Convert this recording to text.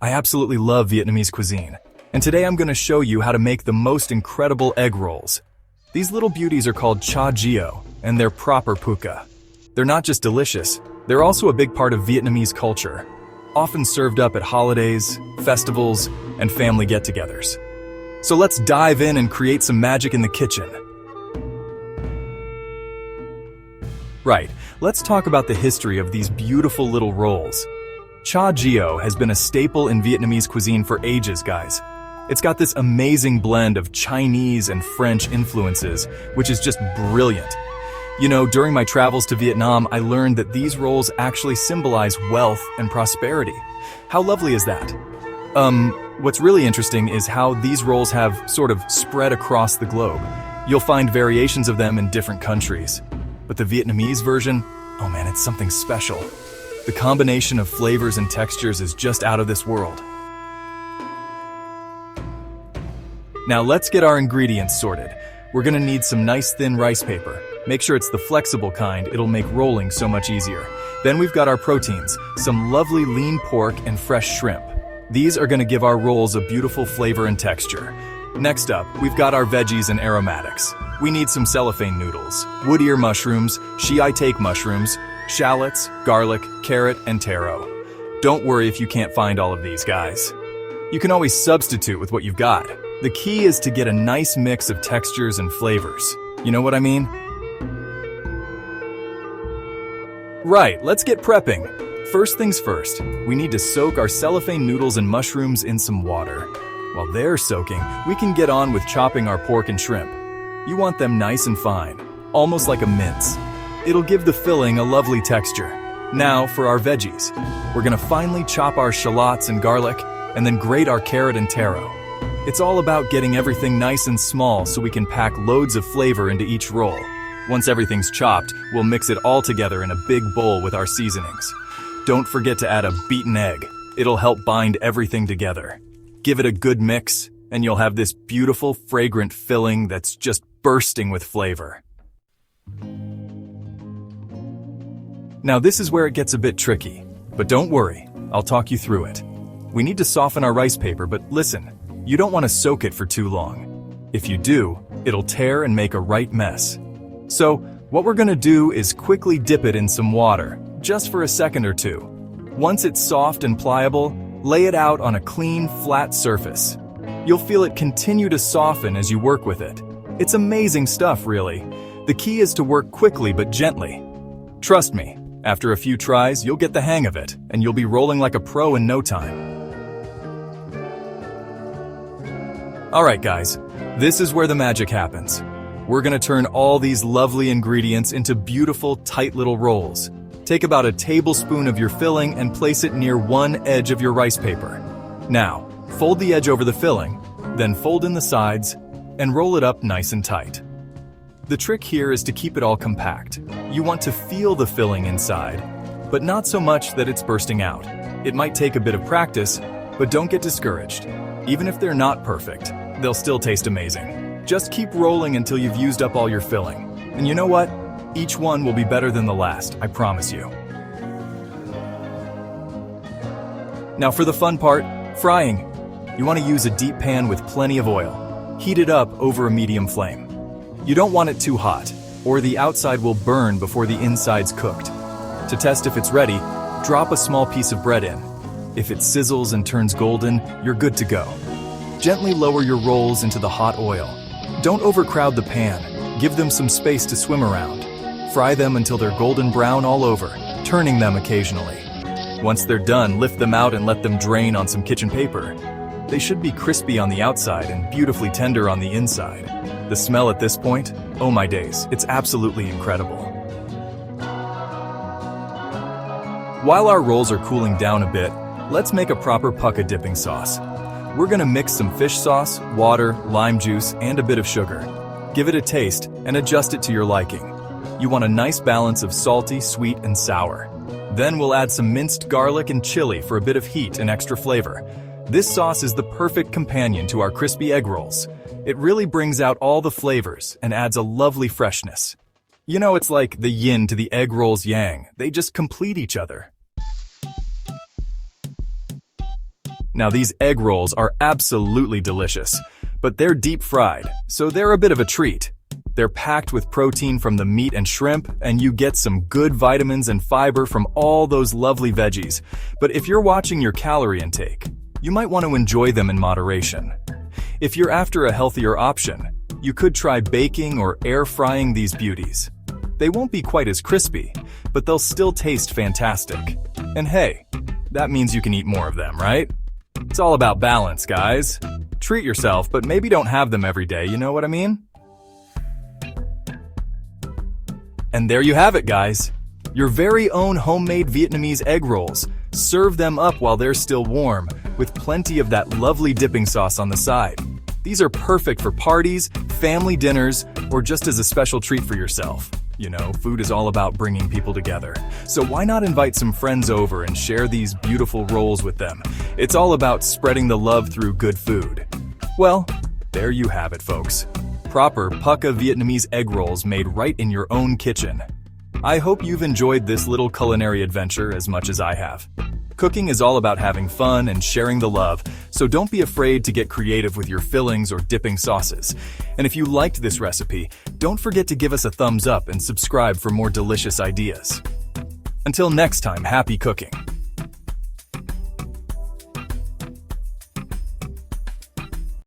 I absolutely love Vietnamese cuisine, and today I'm going to show you how to make the most incredible egg rolls. These little beauties are called cha gio, and they're proper puka. They're not just delicious, they're also a big part of Vietnamese culture, often served up at holidays, festivals, and family get-togethers. So let's dive in and create some magic in the kitchen. Right, let's talk about the history of these beautiful little rolls. Cha gio has been a staple in Vietnamese cuisine for ages, guys. It's got this amazing blend of Chinese and French influences, which is just brilliant. You know, during my travels to Vietnam, I learned that these rolls actually symbolize wealth and prosperity. How lovely is that? What's really interesting is how these rolls have sort of spread across the globe. You'll find variations of them in different countries. But the Vietnamese version, oh man, it's something special. The combination of flavors and textures is just out of this world. Now let's get our ingredients sorted. We're gonna need some nice thin rice paper. Make sure it's the flexible kind, it'll make rolling so much easier. Then we've got our proteins, some lovely lean pork and fresh shrimp. These are gonna give our rolls a beautiful flavor and texture. Next up, we've got our veggies and aromatics. We need some cellophane noodles, wood ear mushrooms, Shiitake mushrooms, shallots, garlic, carrot, and taro. Don't worry if you can't find all of these, guys. You can always substitute with what you've got. The key is to get a nice mix of textures and flavors. You know what I mean? Right, let's get prepping. First things first, we need to soak our cellophane noodles and mushrooms in some water. While they're soaking, we can get on with chopping our pork and shrimp. You want them nice and fine, almost like a mince. It'll give the filling a lovely texture. Now for our veggies. We're gonna finely chop our shallots and garlic, and then grate our carrot and taro. It's all about getting everything nice and small so we can pack loads of flavor into each roll. Once everything's chopped, we'll mix it all together in a big bowl with our seasonings. Don't forget to add a beaten egg. It'll help bind everything together. Give it a good mix, and you'll have this beautiful, fragrant filling that's just bursting with flavor. Now this is where it gets a bit tricky, but don't worry, I'll talk you through it. We need to soften our rice paper, but listen, you don't want to soak it for too long. If you do, it'll tear and make a right mess. So what we're gonna do is quickly dip it in some water, just for a second or two. Once it's soft and pliable, lay it out on a clean, flat surface. You'll feel it continue to soften as you work with it. It's amazing stuff, really. The key is to work quickly but gently. Trust me, after a few tries, you'll get the hang of it, and you'll be rolling like a pro in no time. Alright guys, this is where the magic happens. We're gonna turn all these lovely ingredients into beautiful, tight little rolls. Take about a tablespoon of your filling and place it near one edge of your rice paper. Now, fold the edge over the filling, then fold in the sides, and roll it up nice and tight. The trick here is to keep it all compact. You want to feel the filling inside, but not so much that it's bursting out. It might take a bit of practice, but don't get discouraged. Even if they're not perfect, they'll still taste amazing. Just keep rolling until you've used up all your filling. And you know what? Each one will be better than the last, I promise you. Now for the fun part, frying. You want to use a deep pan with plenty of oil. Heat it up over a medium flame. You don't want it too hot, or the outside will burn before the inside's cooked. To test if it's ready, drop a small piece of bread in. If it sizzles and turns golden, you're good to go. Gently lower your rolls into the hot oil. Don't overcrowd the pan. Give them some space to swim around. Fry them until they're golden brown all over, turning them occasionally. Once they're done, lift them out and let them drain on some kitchen paper. They should be crispy on the outside and beautifully tender on the inside. The smell at this point, oh my days, it's absolutely incredible. While our rolls are cooling down a bit, let's make a proper pucca dipping sauce. We're gonna mix some fish sauce, water, lime juice, and a bit of sugar. Give it a taste and adjust it to your liking. You want a nice balance of salty, sweet, and sour. Then we'll add some minced garlic and chili for a bit of heat and extra flavor. This sauce is the perfect companion to our crispy egg rolls. It really brings out all the flavors and adds a lovely freshness. You know, it's like the yin to the egg roll's yang. They just complete each other. Now these egg rolls are absolutely delicious, but they're deep fried, so they're a bit of a treat. They're packed with protein from the meat and shrimp, and you get some good vitamins and fiber from all those lovely veggies. But if you're watching your calorie intake, you might want to enjoy them in moderation. If you're after a healthier option, you could try baking or air frying these beauties. They won't be quite as crispy, but they'll still taste fantastic. And hey, that means you can eat more of them, right? It's all about balance, guys. Treat yourself, but maybe don't have them every day, you know what I mean? And there you have it, guys. Your very own homemade Vietnamese egg rolls. Serve them up while they're still warm, with plenty of that lovely dipping sauce on the side. These are perfect for parties, family dinners, or just as a special treat for yourself. You know, food is all about bringing people together. So why not invite some friends over and share these beautiful rolls with them? It's all about spreading the love through good food. Well, there you have it, folks. Proper Pukka Vietnamese egg rolls made right in your own kitchen. I hope you've enjoyed this little culinary adventure as much as I have. Cooking is all about having fun and sharing the love, so don't be afraid to get creative with your fillings or dipping sauces. And if you liked this recipe, don't forget to give us a thumbs up and subscribe for more delicious ideas. Until next time, happy cooking!